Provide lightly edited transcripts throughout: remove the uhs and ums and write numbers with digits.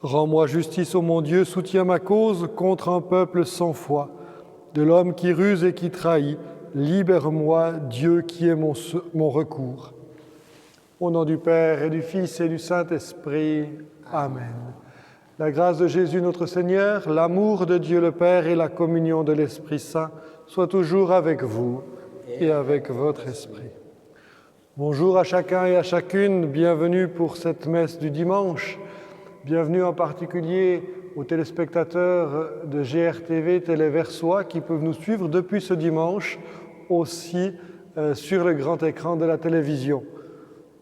Rends-moi justice, ô mon Dieu, soutiens ma cause contre un peuple sans foi. De l'homme qui ruse et qui trahit, libère-moi, Dieu qui est mon recours. Au nom du Père et du Fils et du Saint-Esprit. Amen. La grâce de Jésus notre Seigneur, l'amour de Dieu le Père et la communion de l'Esprit Saint soient toujours avec vous et avec votre esprit. Bonjour à chacun et à chacune, bienvenue pour cette messe du dimanche. Bienvenue en particulier aux téléspectateurs de GRTV Téléversois qui peuvent nous suivre depuis ce dimanche aussi sur le grand écran de la télévision.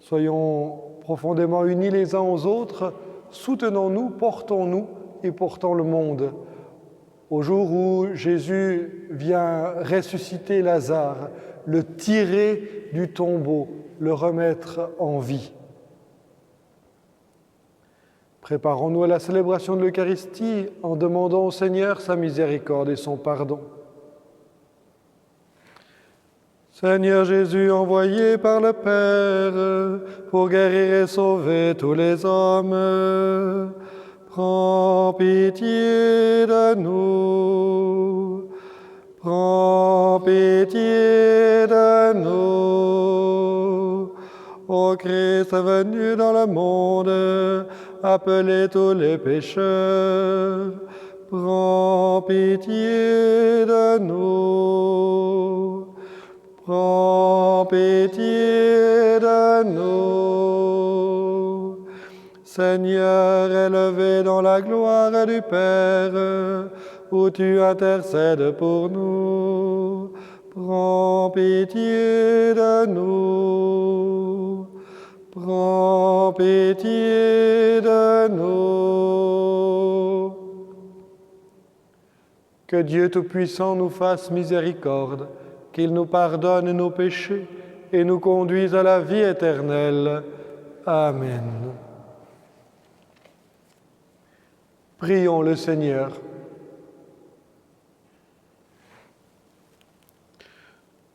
Soyons profondément unis les uns aux autres, soutenons-nous, portons-nous et portons le monde. Au jour où Jésus vient ressusciter Lazare, le tirer du tombeau, le remettre en vie. Préparons-nous à la célébration de l'Eucharistie en demandant au Seigneur sa miséricorde et son pardon. Seigneur Jésus, envoyé par le Père pour guérir et sauver tous les hommes, prends pitié de nous. Prends pitié de nous. Ô Christ venu dans le monde, appelez tous les pécheurs, prends pitié de nous. Prends pitié de nous. Seigneur, élevé dans la gloire du Père, où tu intercèdes pour nous, prends pitié de nous. Prends pitié de nous. Que Dieu Tout-Puissant nous fasse miséricorde, qu'il nous pardonne nos péchés et nous conduise à la vie éternelle. Amen. Prions le Seigneur.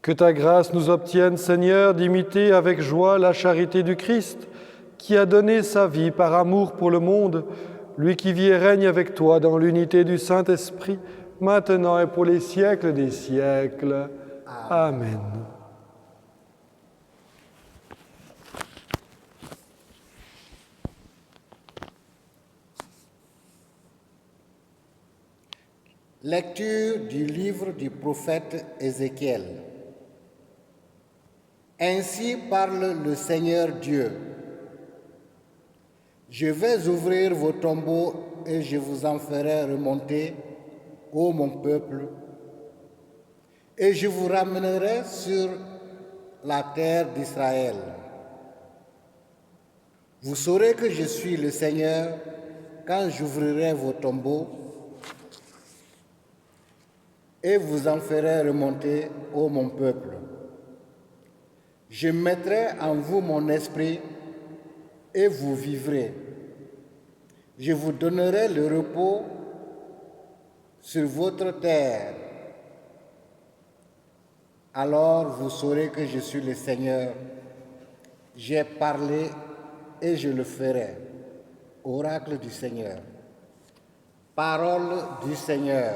Que ta grâce nous obtienne, Seigneur, d'imiter avec joie la charité du Christ, qui a donné sa vie par amour pour le monde, lui qui vit et règne avec toi dans l'unité du Saint-Esprit, maintenant et pour les siècles des siècles. Amen. Lecture du livre du prophète Ézéchiel. Ainsi parle le Seigneur Dieu. Je vais ouvrir vos tombeaux et je vous en ferai remonter, ô mon peuple, et je vous ramènerai sur la terre d'Israël. Vous saurez que je suis le Seigneur quand j'ouvrirai vos tombeaux et vous en ferai remonter, ô mon peuple. Je mettrai en vous mon esprit et vous vivrez. Je vous donnerai le repos sur votre terre. Alors vous saurez que je suis le Seigneur. J'ai parlé et je le ferai. Oracle du Seigneur. Parole du Seigneur.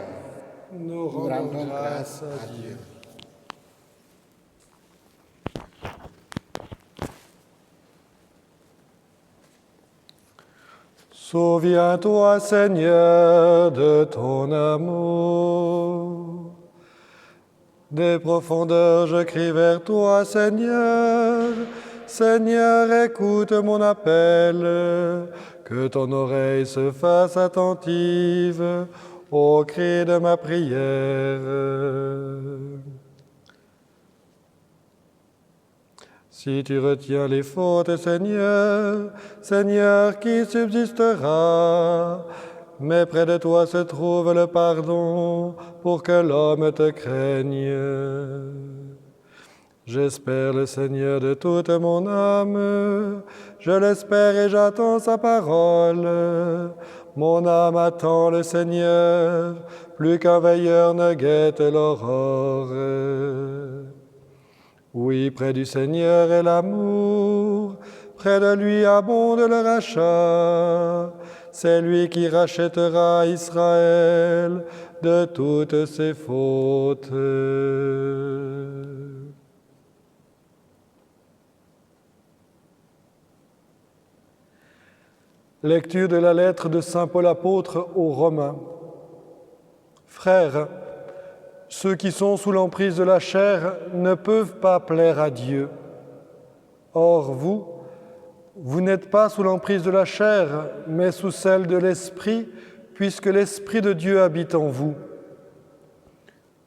Nous rendons grâce à Dieu. Souviens-toi, Seigneur, de ton amour. Des profondeurs, je crie vers toi, Seigneur. Seigneur, écoute mon appel. Que ton oreille se fasse attentive au cri de ma prière. Si tu retiens les fautes, Seigneur, Seigneur, qui subsistera? Mais près de toi se trouve le pardon pour que l'homme te craigne. J'espère le Seigneur de toute mon âme, je l'espère et j'attends sa parole. Mon âme attend le Seigneur, plus qu'un veilleur ne guette l'aurore. Oui, près du Seigneur est l'amour, près de lui abonde le rachat. C'est lui qui rachètera Israël de toutes ses fautes. Lecture de la lettre de saint Paul apôtre aux Romains. Frères, ceux qui sont sous l'emprise de la chair ne peuvent pas plaire à Dieu. Or vous n'êtes pas sous l'emprise de la chair, mais sous celle de l'Esprit, puisque l'Esprit de Dieu habite en vous.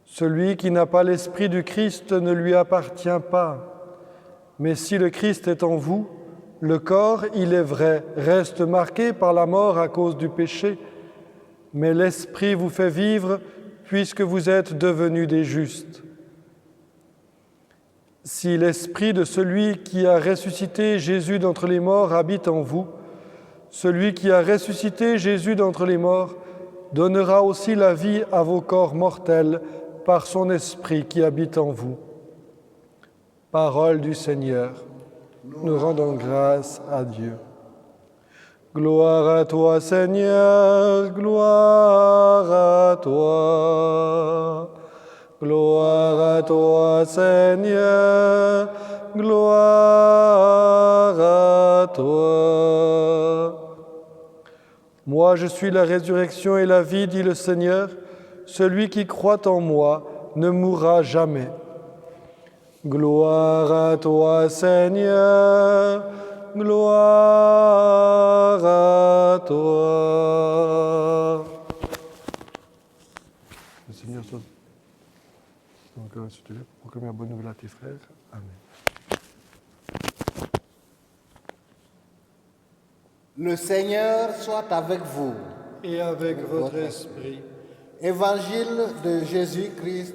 Celui qui n'a pas l'Esprit du Christ ne lui appartient pas. Mais si le Christ est en vous, le corps, il est vrai, reste marqué par la mort à cause du péché, mais l'Esprit vous fait vivre puisque vous êtes devenus des justes. Si l'Esprit de celui qui a ressuscité Jésus d'entre les morts habite en vous, celui qui a ressuscité Jésus d'entre les morts donnera aussi la vie à vos corps mortels par son Esprit qui habite en vous. Parole du Seigneur. Nous rendons grâce à Dieu. Gloire à toi, Seigneur, gloire à toi. Gloire à toi, Seigneur, gloire à toi. Moi, je suis la résurrection et la vie, dit le Seigneur. Celui qui croit en moi ne mourra jamais. Gloire à toi, Seigneur, gloire à toi. Le Seigneur soit donc, si tu veux proclamer la bonne nouvelle à tes frères. Amen. Le Seigneur soit avec vous. Et avec votre esprit. Évangile de Jésus-Christ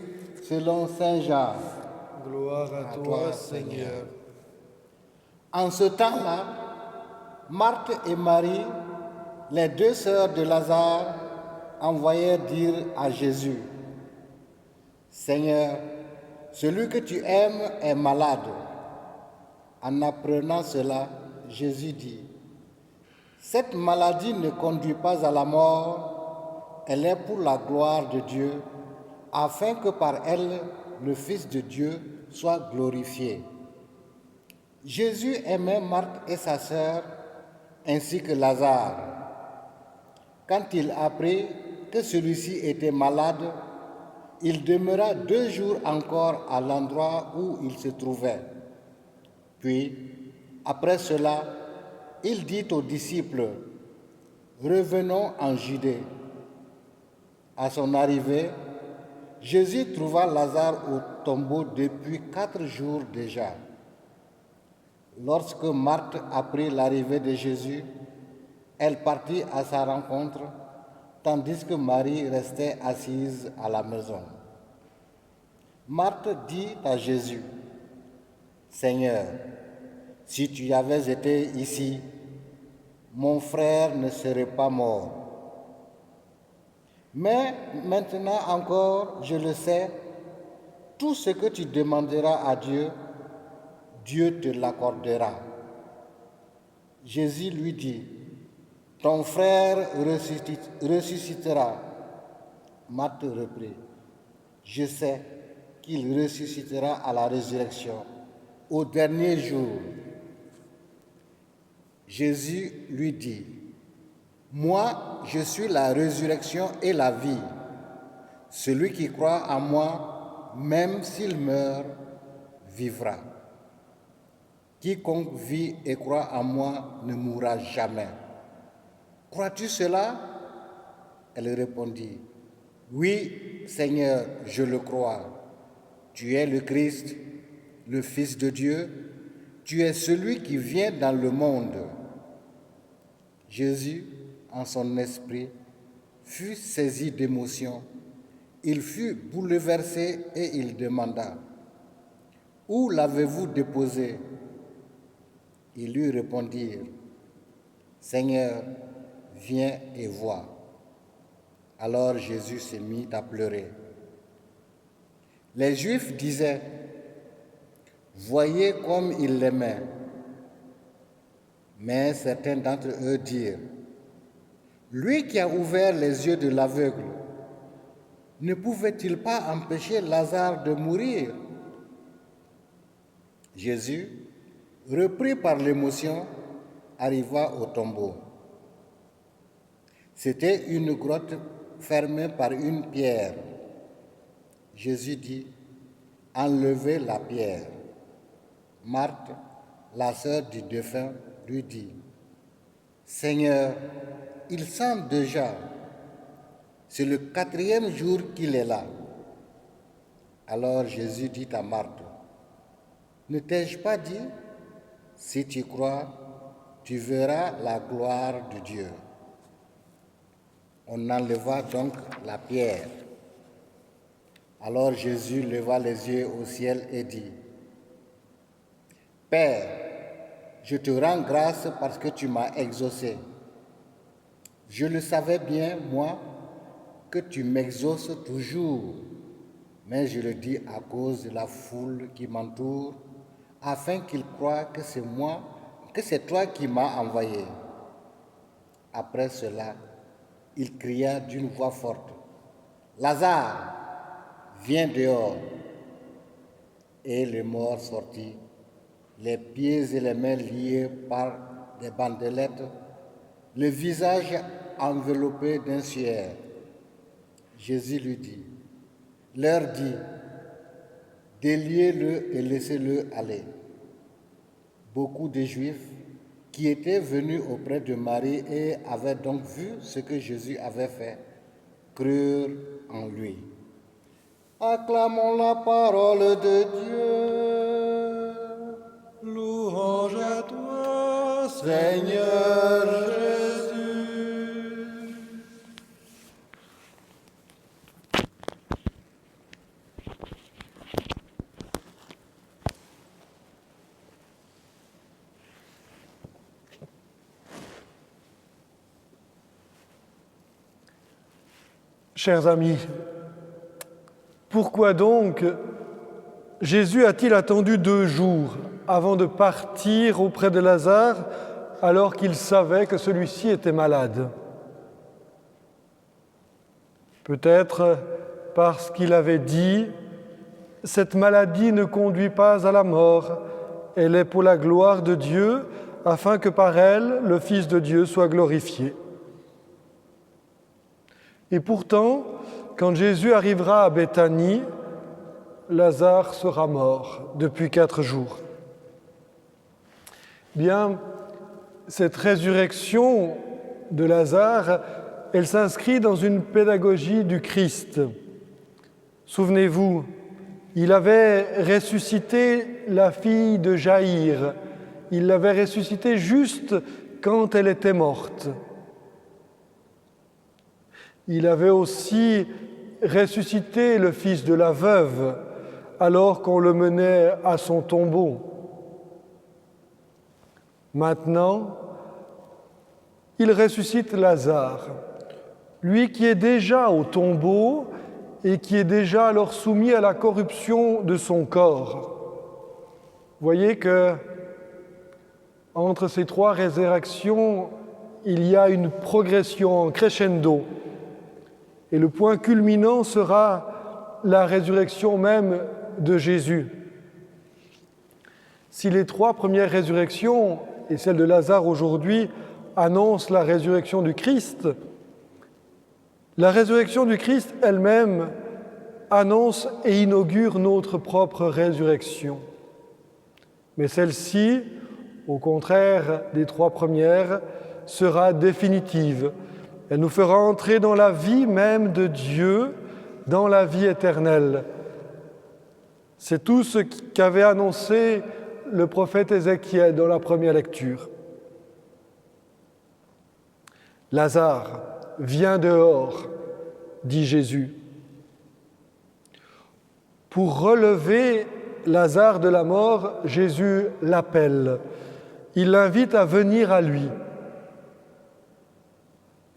selon Saint Jean. Gloire à toi, Seigneur. En ce temps-là, Marthe et Marie, les deux sœurs de Lazare, envoyèrent dire à Jésus: Seigneur, celui que tu aimes est malade. En apprenant cela, Jésus dit: Cette maladie ne conduit pas à la mort, elle est pour la gloire de Dieu, afin que par elle, le Fils de Dieu soit glorifié. Jésus aimait Marthe et sa sœur, ainsi que Lazare. Quand il apprit que celui-ci était malade, il demeura 2 jours encore à l'endroit où il se trouvait. Puis, après cela, il dit aux disciples: Revenons en Judée. À son arrivée, Jésus trouva Lazare au tombeau depuis 4 jours déjà. Lorsque Marthe apprit l'arrivée de Jésus, elle partit à sa rencontre, tandis que Marie restait assise à la maison. Marthe dit à Jésus: Seigneur, si tu avais été ici, mon frère ne serait pas mort. Mais maintenant encore, je le sais, tout ce que tu demanderas à Dieu, Dieu te l'accordera. Jésus lui dit: Ton frère ressuscitera. Marthe reprit: Je sais qu'il ressuscitera à la résurrection, au dernier jour. Jésus lui dit: Moi, je suis la résurrection et la vie. Celui qui croit en moi, même s'il meurt, vivra. Quiconque vit et croit en moi ne mourra jamais. Crois-tu cela? Elle répondit: Oui, Seigneur, je le crois. Tu es le Christ, le Fils de Dieu. Tu es celui qui vient dans le monde. Jésus, en son esprit, fut saisi d'émotion. Il fut bouleversé et il demanda: Où l'avez-vous déposé? Ils lui répondirent: Seigneur, viens et vois. Alors Jésus se mit à pleurer. Les Juifs disaient: Voyez comme il l'aimait. Mais certains d'entre eux dirent: Lui qui a ouvert les yeux de l'aveugle, ne pouvait-il pas empêcher Lazare de mourir? Jésus, repris par l'émotion, arriva au tombeau. C'était une grotte fermée par une pierre. Jésus dit, « Enlevez la pierre. » Marthe, la sœur du défunt, lui dit, « Seigneur, il sent déjà. C'est le 4e jour qu'il est là. » Alors Jésus dit à Marthe, « Ne t'ai-je pas dit, si tu crois, tu verras la gloire de Dieu. » On enleva donc la pierre. Alors Jésus leva les yeux au ciel et dit, « Père, je te rends grâce parce que tu m'as exaucé. Je le savais bien, moi, que tu m'exauces toujours, mais je le dis à cause de la foule qui m'entoure, afin qu'ils croient que c'est toi qui m'as envoyé. » Après cela, il cria d'une voix forte, « Lazare, viens dehors. » Et le mort sortit, les pieds et les mains liés par des bandelettes, le visage enveloppé d'un suaire. Jésus lui dit, leur dit, déliez-le et laissez-le aller. Beaucoup de Juifs qui étaient venus auprès de Marie et avaient donc vu ce que Jésus avait fait, crurent en lui. Acclamons la parole de Dieu. Louange à toi, Seigneur Jésus. Chers amis, pourquoi donc Jésus a-t-il attendu 2 jours avant de partir auprès de Lazare alors qu'il savait que celui-ci était malade? Peut-être parce qu'il avait dit « Cette maladie ne conduit pas à la mort, elle est pour la gloire de Dieu, afin que par elle, le Fils de Dieu soit glorifié. » Et pourtant, quand Jésus arrivera à Béthanie, Lazare sera mort depuis 4 jours. Bien, cette résurrection de Lazare, elle s'inscrit dans une pédagogie du Christ. Souvenez-vous, il avait ressuscité la fille de Jaïr. Il l'avait ressuscitée juste quand elle était morte. Il avait aussi ressuscité le fils de la veuve alors qu'on le menait à son tombeau. Maintenant, il ressuscite Lazare, lui qui est déjà au tombeau et qui est déjà alors soumis à la corruption de son corps. Vous voyez que entre ces 3 résurrections, il y a une progression en crescendo. Et le point culminant sera la résurrection même de Jésus. Si les 3 premières résurrections, et celle de Lazare aujourd'hui, annoncent la résurrection du Christ, la résurrection du Christ elle-même annonce et inaugure notre propre résurrection. Mais celle-ci, au contraire des 3 premières, sera définitive. Elle nous fera entrer dans la vie même de Dieu, dans la vie éternelle. C'est tout ce qu'avait annoncé le prophète Ézéchiel dans la première lecture. Lazare, viens dehors, dit Jésus. Pour relever Lazare de la mort, Jésus l'appelle. Il l'invite à venir à lui.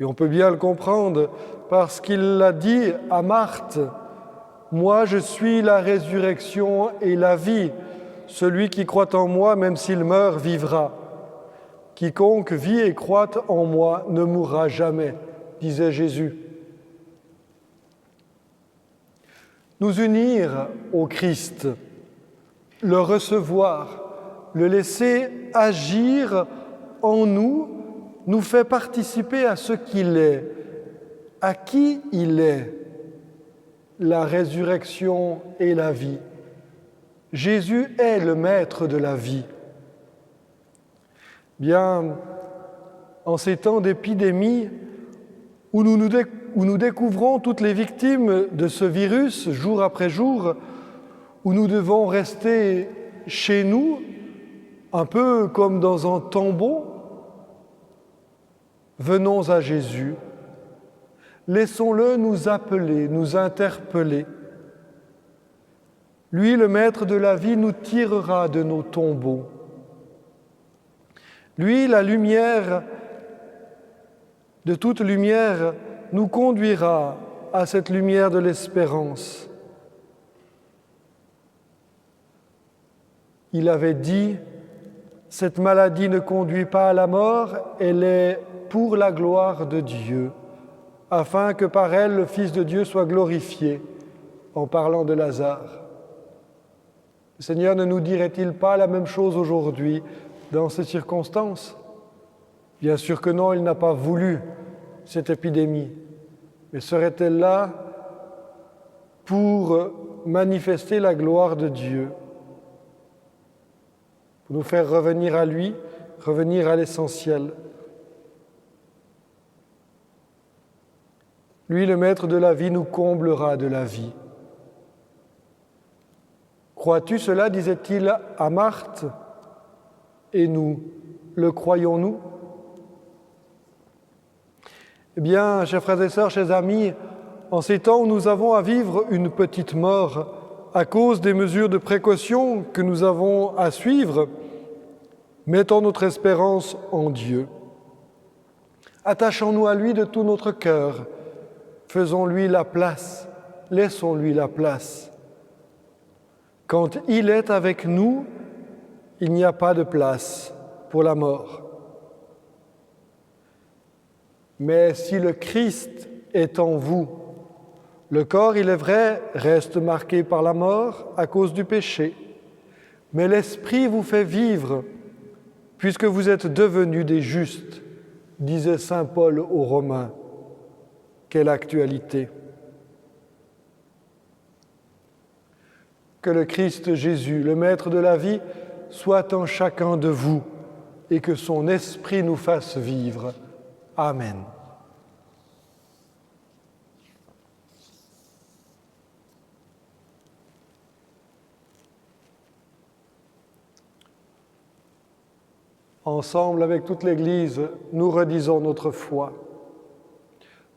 Et on peut bien le comprendre parce qu'il l'a dit à Marthe, « Moi, je suis la résurrection et la vie. Celui qui croit en moi, même s'il meurt, vivra. Quiconque vit et croit en moi ne mourra jamais, disait Jésus. Nous unir au Christ, le recevoir, le laisser agir en nous, nous fait participer à ce qu'il est, à qui il est, la résurrection et la vie. Jésus est le maître de la vie. Bien, en ces temps d'épidémie, où nous découvrons toutes les victimes de ce virus jour après jour, où nous devons rester chez nous, un peu comme dans un tombeau, venons à Jésus. Laissons-le nous appeler, nous interpeller. Lui, le maître de la vie, nous tirera de nos tombeaux. Lui, la lumière de toute lumière, nous conduira à cette lumière de l'espérance. Il avait dit, cette maladie ne conduit pas à la mort, elle est pour la gloire de Dieu, afin que par elle le Fils de Dieu soit glorifié, en parlant de Lazare. Le Seigneur ne nous dirait-il pas la même chose aujourd'hui dans ces circonstances? Bien sûr que non, il n'a pas voulu cette épidémie, mais serait-elle là pour manifester la gloire de Dieu, pour nous faire revenir à lui, revenir à l'essentiel? Lui, le maître de la vie, nous comblera de la vie. Crois-tu cela, disait-il à Marthe? Et nous, le croyons-nous? Eh bien, chers frères et sœurs, chers amis, en ces temps où nous avons à vivre une petite mort à cause des mesures de précaution que nous avons à suivre, mettons notre espérance en Dieu. Attachons-nous à lui de tout notre cœur. Faisons-lui la place, laissons-lui la place. Quand il est avec nous, il n'y a pas de place pour la mort. Mais si le Christ est en vous, le corps, il est vrai, reste marqué par la mort à cause du péché, mais l'esprit vous fait vivre, puisque vous êtes devenus des justes, disait saint Paul aux Romains. Quelle actualité! Que le Christ Jésus, le Maître de la vie, soit en chacun de vous et que son esprit nous fasse vivre. Amen. Ensemble, avec toute l'Église, nous redisons notre foi.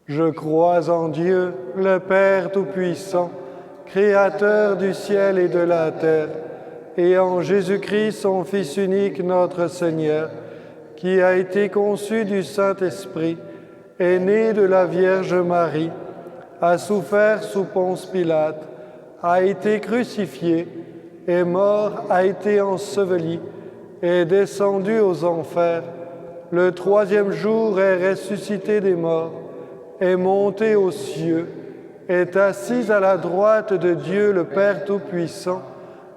Je crois en Dieu, le Père Tout-Puissant, Créateur du ciel et de la terre, et en Jésus-Christ, son Fils unique, notre Seigneur, qui a été conçu du Saint-Esprit, est né de la Vierge Marie, a souffert sous Ponce Pilate, a été crucifié, est mort, a été enseveli, est descendu aux enfers, le troisième jour est ressuscité des morts, est monté aux cieux, est assis à la droite de Dieu le Père Tout-Puissant,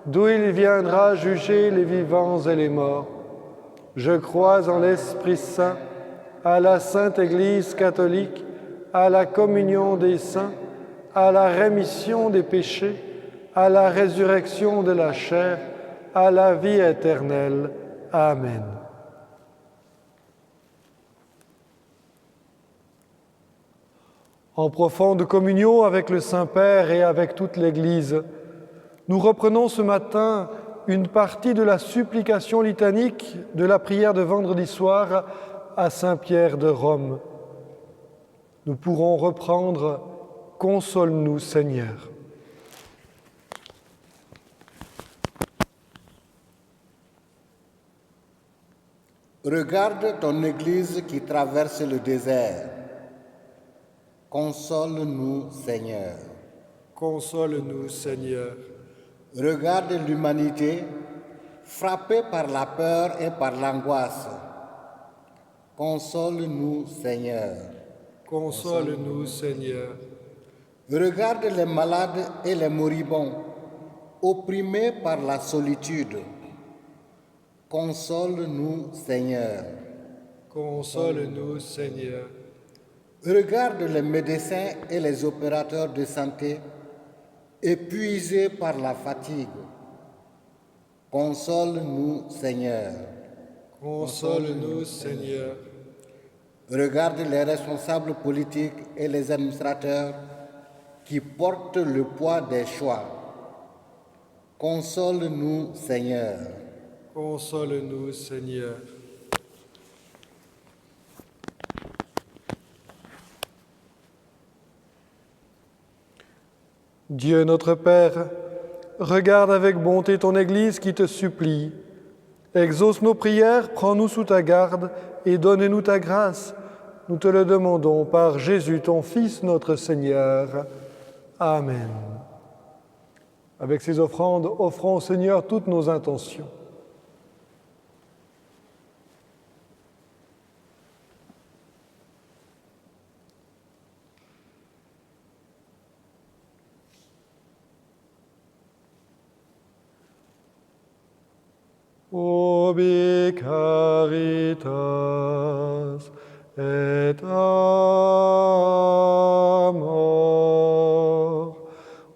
d'où il viendra juger les vivants et les morts. Je crois en l'Esprit Saint, à la Sainte Église catholique, à la communion des saints, à la rémission des péchés, à la résurrection de la chair, à la vie éternelle. Amen. En profonde communion avec le Saint-Père et avec toute l'Église, nous reprenons ce matin une partie de la supplication litanique de la prière de vendredi soir à Saint-Pierre de Rome. Nous pourrons reprendre « Console-nous, Seigneur ». Regarde ton Église qui traverse le désert. Console-nous, Seigneur. Console-nous, Seigneur. Regarde l'humanité frappée par la peur et par l'angoisse. Console-nous, Seigneur. Console-nous, Seigneur. Regarde les malades et les moribonds, opprimés par la solitude. Console-nous, Seigneur. Console-nous, Seigneur. Regarde les médecins et les opérateurs de santé, épuisés par la fatigue. Console-nous, Seigneur. Console-nous, Seigneur. Regarde les responsables politiques et les administrateurs qui portent le poids des choix. Console-nous, Seigneur. Console-nous, Seigneur. Dieu notre Père, regarde avec bonté ton Église qui te supplie. Exauce nos prières, prends-nous sous ta garde et donne-nous ta grâce. Nous te le demandons par Jésus, ton Fils, notre Seigneur. Amen. Avec ces offrandes, offrons au Seigneur toutes nos intentions. Ubi caritas et amor,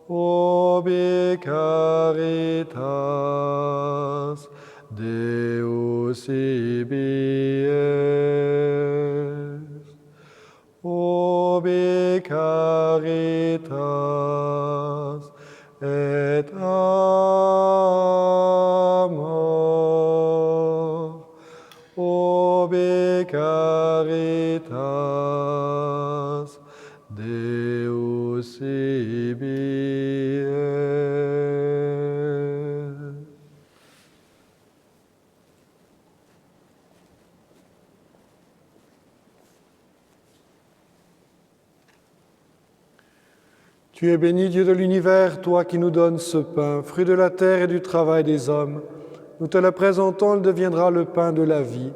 ubi caritas Deus ibi est, ubi caritas et amor, ubi caritas Deus ibi est. Tu es béni, Dieu de l'univers, toi qui nous donnes ce pain, fruit de la terre et du travail des hommes. Nous te le présentons, il deviendra le pain de la vie.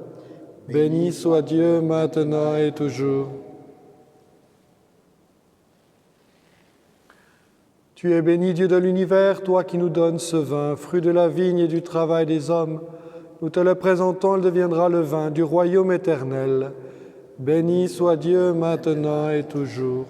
Béni soit Dieu maintenant et toujours. Tu es béni, Dieu de l'univers, toi qui nous donnes ce vin, fruit de la vigne et du travail des hommes. Nous te le présentons, il deviendra le vin du royaume éternel. Béni soit Dieu maintenant et toujours.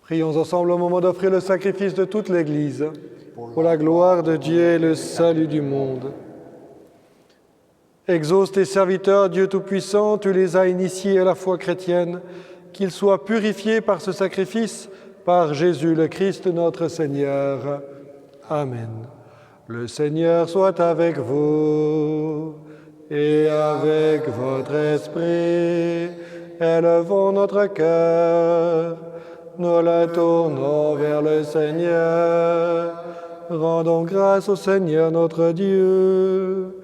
Prions ensemble au moment d'offrir le sacrifice de toute l'Église, pour la gloire de Dieu et le salut du monde. Exauce tes serviteurs, Dieu Tout-Puissant, tu les as initiés à la foi chrétienne, qu'ils soient purifiés par ce sacrifice, par Jésus le Christ notre Seigneur. Amen. Le Seigneur soit avec vous et avec votre esprit. Élevons notre cœur. Nous le tournons vers le Seigneur. Rendons grâce au Seigneur notre Dieu.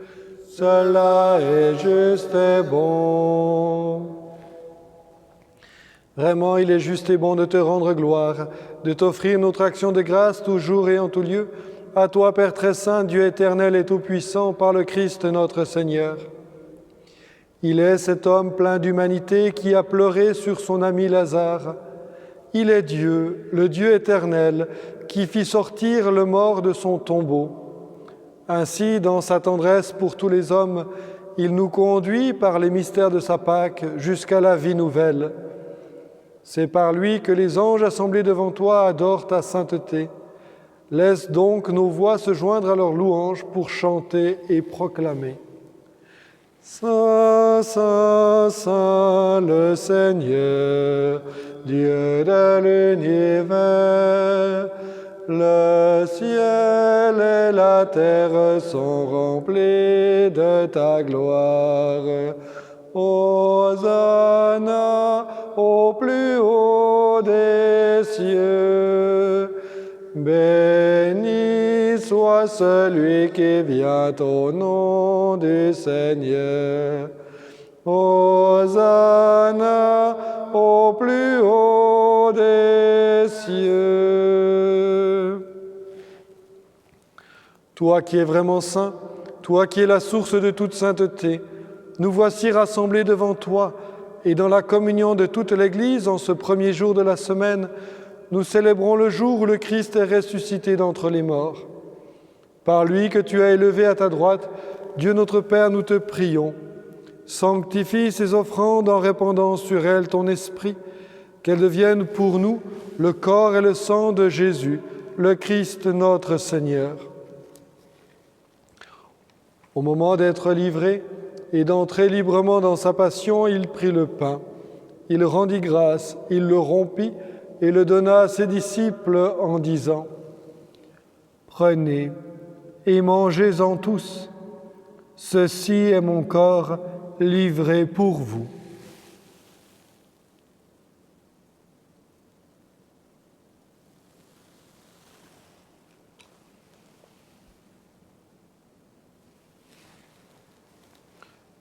Cela est juste et bon. Vraiment, il est juste et bon de te rendre gloire, de t'offrir notre action de grâce toujours et en tout lieu. À toi, Père très saint, Dieu éternel et tout-puissant, par le Christ notre Seigneur. Il est cet homme plein d'humanité qui a pleuré sur son ami Lazare. Il est Dieu, le Dieu éternel, qui fit sortir le mort de son tombeau. Ainsi, dans sa tendresse pour tous les hommes, il nous conduit par les mystères de sa Pâque jusqu'à la vie nouvelle. C'est par lui que les anges assemblés devant toi adorent ta sainteté. Laisse donc nos voix se joindre à leurs louanges pour chanter et proclamer. Saint, Saint, Saint, le Seigneur, Dieu de l'univers, le ciel et la terre sont remplis de ta gloire. Hosanna au plus haut des cieux. à celui qui vient au nom du Seigneur. Hosanna au plus haut des cieux. Toi qui es vraiment saint, toi qui es la source de toute sainteté, nous voici rassemblés devant toi et dans la communion de toute l'Église en ce premier jour de la semaine, nous célébrons le jour où le Christ est ressuscité d'entre les morts. Par lui que tu as élevé à ta droite, Dieu notre Père, nous te prions. Sanctifie ces offrandes en répandant sur elles ton esprit, qu'elles deviennent pour nous le corps et le sang de Jésus, le Christ notre Seigneur. Au moment d'être livré et d'entrer librement dans sa passion, il prit le pain, il rendit grâce, il le rompit et le donna à ses disciples en disant : « Prenez et mangez-en tous, ceci est mon corps livré pour vous. »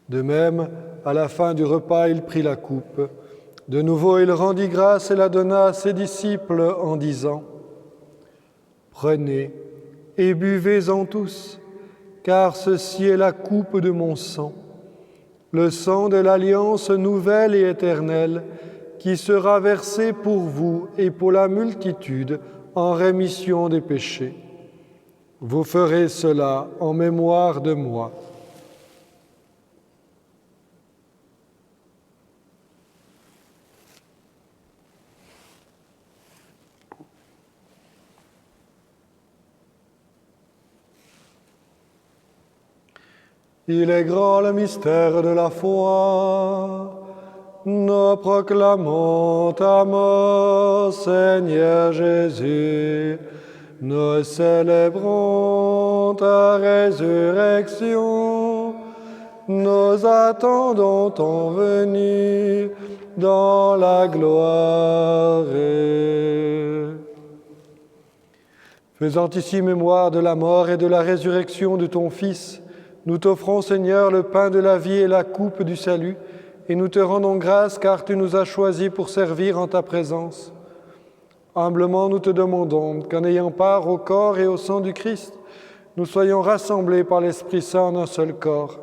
De même, à la fin du repas, il prit la coupe. De nouveau, il rendit grâce et la donna à ses disciples en disant : « Prenez et buvez-en tous, car ceci est la coupe de mon sang, le sang de l'alliance nouvelle et éternelle, qui sera versé pour vous et pour la multitude en rémission des péchés. Vous ferez cela en mémoire de moi. » Il est grand le mystère de la foi. Nous proclamons ta mort, Seigneur Jésus. Nous célébrons ta résurrection. Nous attendons ton venue dans la gloire. Faisant ici mémoire de la mort et de la résurrection de ton Fils, nous t'offrons, Seigneur, le pain de la vie et la coupe du salut, et nous te rendons grâce car tu nous as choisis pour servir en ta présence. Humblement, nous te demandons qu'en ayant part au corps et au sang du Christ, nous soyons rassemblés par l'Esprit Saint en un seul corps.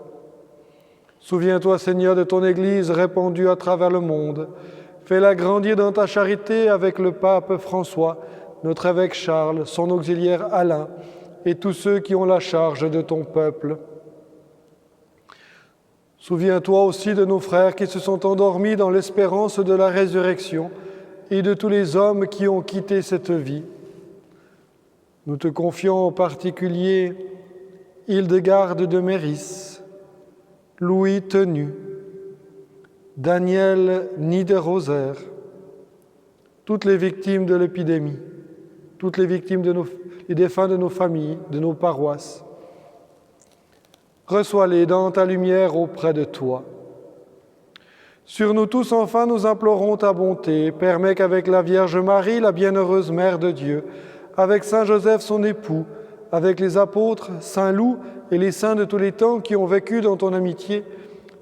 Souviens-toi, Seigneur, de ton Église répandue à travers le monde. Fais-la grandir dans ta charité avec le pape François, notre évêque Charles, son auxiliaire Alain, et tous ceux qui ont la charge de ton peuple. Souviens-toi aussi de nos frères qui se sont endormis dans l'espérance de la résurrection et de tous les hommes qui ont quitté cette vie. Nous te confions en particulier Hildegarde de Méris, Louis Tenu, Daniel Niederroser, toutes les victimes de l'épidémie, toutes les victimes les défunts de nos familles, de nos paroisses. Reçois-les dans ta lumière auprès de toi. Sur nous tous, enfin, nous implorons ta bonté. Permets qu'avec la Vierge Marie, la bienheureuse Mère de Dieu, avec Saint Joseph, son époux, avec les apôtres, Saint Loup et les saints de tous les temps qui ont vécu dans ton amitié,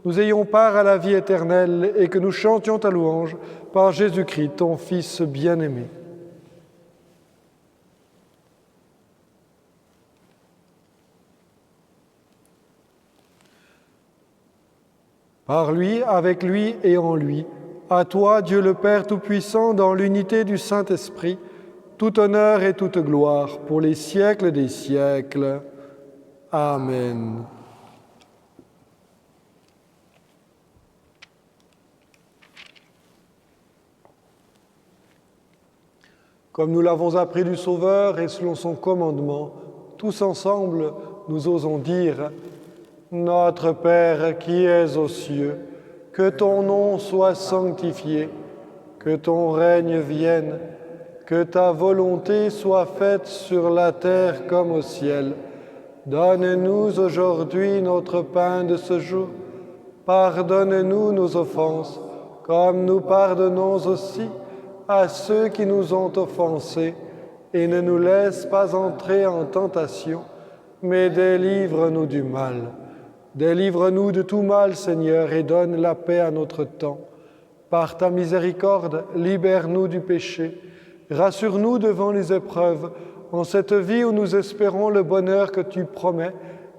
nous ayons part à la vie éternelle et que nous chantions ta louange par Jésus-Christ, ton Fils bien-aimé. Par lui, avec lui et en lui, à toi, Dieu le Père Tout-Puissant, dans l'unité du Saint-Esprit, tout honneur et toute gloire pour les siècles des siècles. Amen. Comme nous l'avons appris du Sauveur et selon son commandement, tous ensemble, nous osons dire : Notre Père qui es aux cieux, que ton nom soit sanctifié, que ton règne vienne, que ta volonté soit faite sur la terre comme au ciel. Donne-nous aujourd'hui notre pain de ce jour. Pardonne-nous nos offenses, comme nous pardonnons aussi à ceux qui nous ont offensés, et ne nous laisse pas entrer en tentation, mais délivre-nous du mal. Délivre-nous de tout mal, Seigneur, et donne la paix à notre temps. Par ta miséricorde, libère-nous du péché. Rassure-nous devant les épreuves, en cette vie où nous espérons le bonheur que tu promets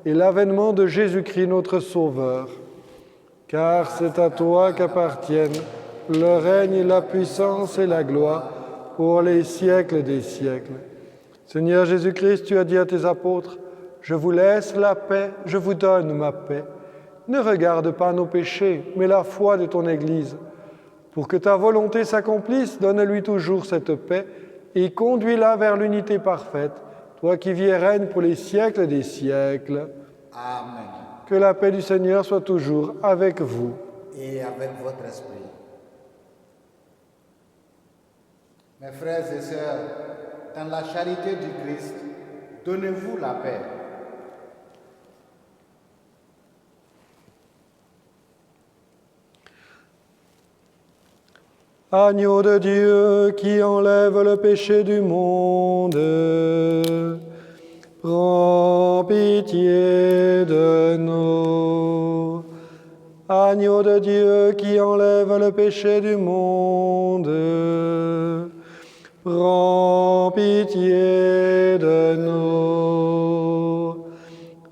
et l'avènement de Jésus-Christ, notre Sauveur. Car c'est à toi qu'appartiennent le règne, la puissance et la gloire pour les siècles des siècles. Seigneur Jésus-Christ, tu as dit à tes apôtres, « Je vous laisse la paix, je vous donne ma paix. Ne regarde pas nos péchés, mais la foi de ton Église. Pour que ta volonté s'accomplisse, donne-lui toujours cette paix et conduis-la vers l'unité parfaite, toi qui vis et règnes pour les siècles des siècles. Amen. Que la paix du Seigneur soit toujours avec vous. Et avec votre esprit. Mes frères et sœurs, dans la charité du Christ, donnez-vous la paix. Agneau de Dieu qui enlève le péché du monde, prends pitié de nous. Agneau de Dieu qui enlève le péché du monde, prends pitié de nous.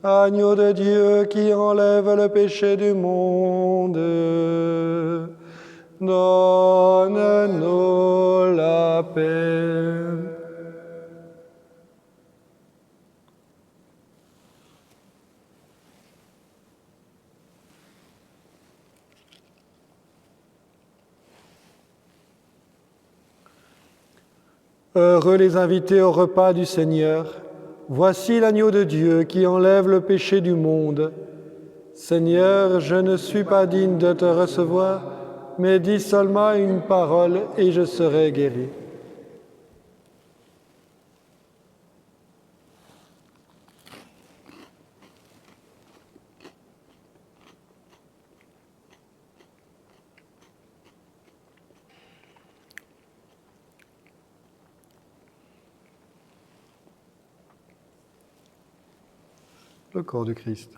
Agneau de Dieu qui enlève le péché du monde, donne-nous la paix. Heureux les invités au repas du Seigneur. Voici l'agneau de Dieu qui enlève le péché du monde. Seigneur, je ne suis pas digne de te recevoir, mais dis seulement une parole et je serai guéri. Le corps du Christ.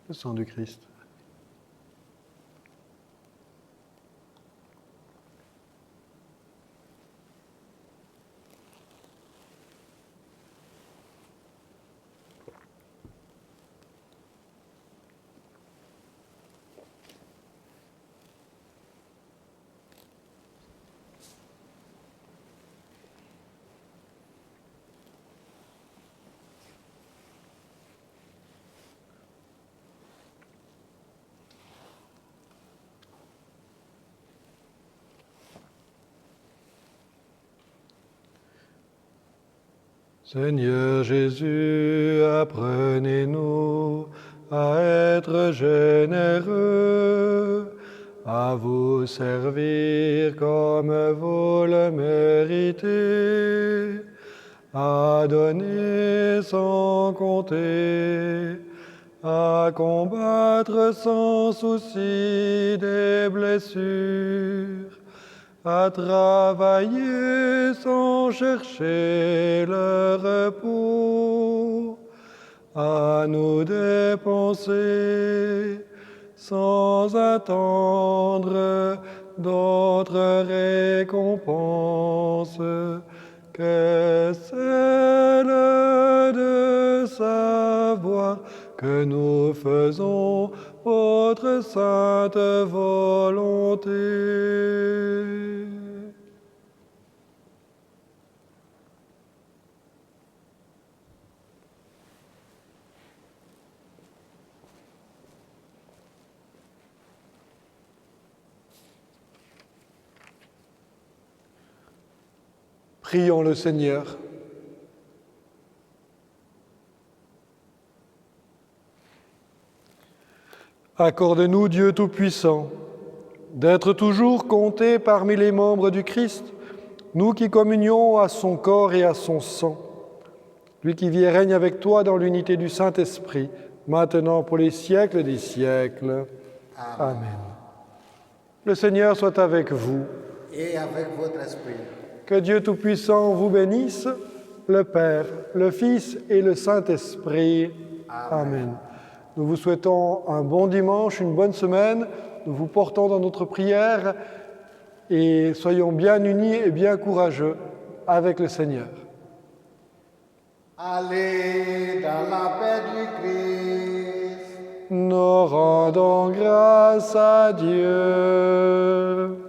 Le sang du Christ. Seigneur Jésus, apprenez-nous à être généreux, à vous servir comme vous le méritez, à donner sans compter, à combattre sans souci des blessures, à travailler sans chercher le repos, à nous dépenser sans attendre d'autres récompenses que celle de savoir que nous faisons votre sainte volonté. Prions le Seigneur. Accorde-nous, Dieu Tout-Puissant, d'être toujours comptés parmi les membres du Christ, nous qui communions à son corps et à son sang, lui qui vit et règne avec toi dans l'unité du Saint-Esprit, maintenant pour les siècles des siècles. Amen. Le Seigneur soit avec vous. Et avec votre esprit. Que Dieu Tout-Puissant vous bénisse, le Père, le Fils et le Saint-Esprit. Amen. Nous vous souhaitons un bon dimanche, une bonne semaine. Nous vous portons dans notre prière et soyons bien unis et bien courageux avec le Seigneur. Allez dans la paix du Christ. Nous rendons grâce à Dieu.